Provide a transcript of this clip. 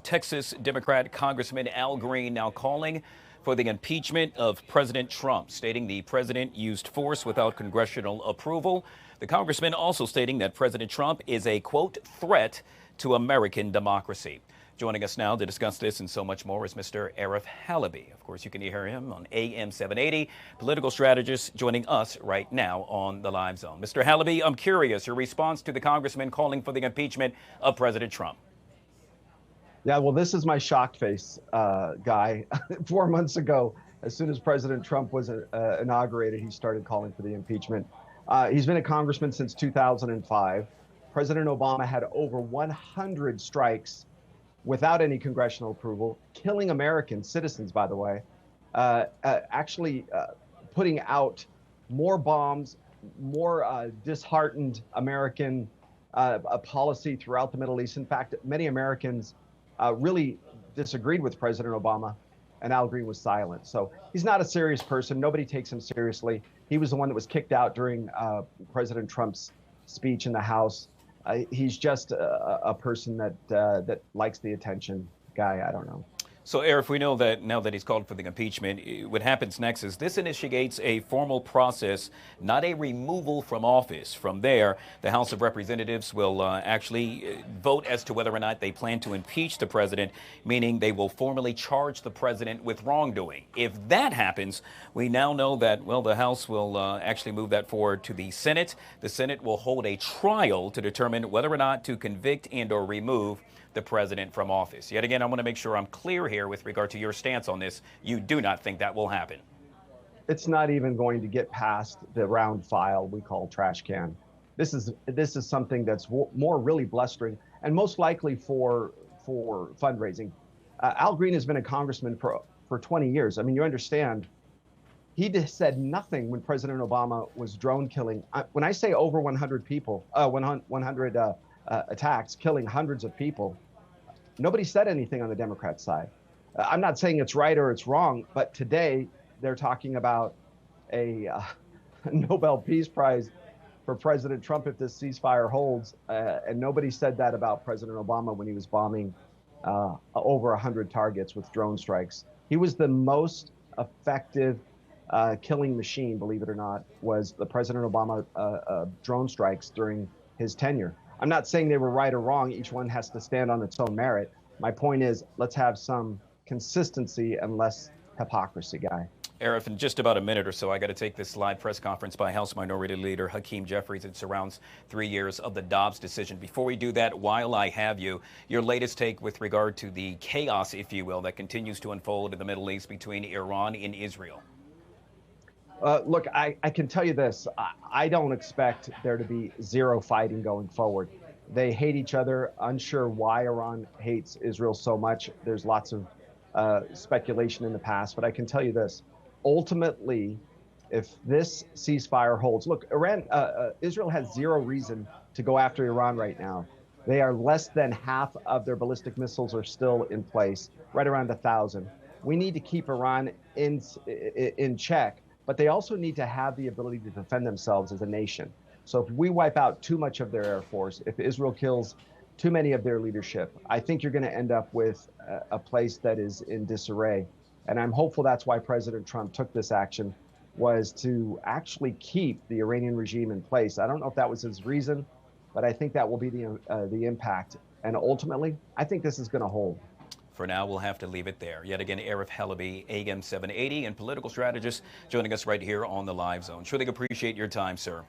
Texas Democrat Congressman Al Green now calling for the impeachment of President Trump, stating the president used force without congressional approval. The congressman also stating that President Trump is a, quote, threat to American democracy. Joining us now to discuss this and so much more is Mr. Arif Halaby. Of course, you can hear him on AM 780, political strategist, joining us right now on the Live Zone. Mr. Halaby, I'm curious, your response to the congressman calling for the impeachment of President Trump. Yeah, well, this is my shocked face guy. 4 months ago, as soon as President Trump was inaugurated, he started calling for the impeachment. He's been a congressman since 2005. President Obama had over 100 strikes without any congressional approval, killing American citizens, by the way, actually putting out more bombs, more disheartened American policy throughout the Middle East. In fact, many Americans really disagreed with President Obama, and Al Green was silent. So he's not a serious person. Nobody takes him seriously. He was the one that was kicked out during President Trump's speech in the House. He's just a person that likes the attention guy. I don't know. So, Arif, we know that now that he's called for the impeachment, what happens next is this initiates a formal process, not a removal from office. From there, the House of Representatives will actually vote as to whether or not they plan to impeach the president, meaning they will formally charge the president with wrongdoing. If that happens, we now know that, well, the House will actually move that forward to the Senate. The Senate will hold a trial to determine whether or not to convict and or remove the president from office. Yet again, I want to make sure I'm clear here with regard to your stance on this. You do not think that will happen. It's not even going to get past the round file we call trash can. This is something that's more really blustering and most likely for fundraising. Al Green has been a congressman for 20 years. I mean, you understand, he just said nothing when President Obama was drone killing. When I say over 100 people, 100 attacks, killing hundreds of people, nobody said anything on the Democrat side. I'm not saying it's right or it's wrong, but today they're talking about a Nobel Peace Prize for President Trump if this ceasefire holds, and nobody said that about President Obama when he was bombing over 100 targets with drone strikes. He was the most effective killing machine, believe it or not, was the President Obama drone strikes during his tenure. I'm not saying they were right or wrong. Each one has to stand on its own merit. My point is, let's have some consistency and less hypocrisy, guy. Arif, in just about a minute or so, I got to take this live press conference by House Minority Leader Hakeem Jeffries. It surrounds 3 years of the Dobbs decision. Before we do that, while I have you, your latest take with regard to the chaos, if you will, that continues to unfold in the Middle East between Iran and Israel. Look, I can tell you this. I don't expect there to be zero fighting going forward. They hate each other. Unsure why Iran hates Israel so much. There's lots of speculation in the past, but I can tell you this. Ultimately, if this ceasefire holds, look, Israel has zero reason to go after Iran right now. They are less than half of their ballistic missiles are still in place, right around 1,000. We need to keep Iran in check. But they also need to have the ability to defend themselves as a nation. So if we wipe out too much of their air force, if Israel kills too many of their leadership, I think you're going to end up with a place that is in disarray. And I'm hopeful that's why President Trump took this action, was to actually keep the Iranian regime in place. I don't know if that was his reason, but I think that will be the impact. And ultimately, I think this is going to hold. For now, we'll have to leave it there. Yet again, Arif Halaby, AM 780, and political strategist, joining us right here on the Live Zone. Truly appreciate your time, sir.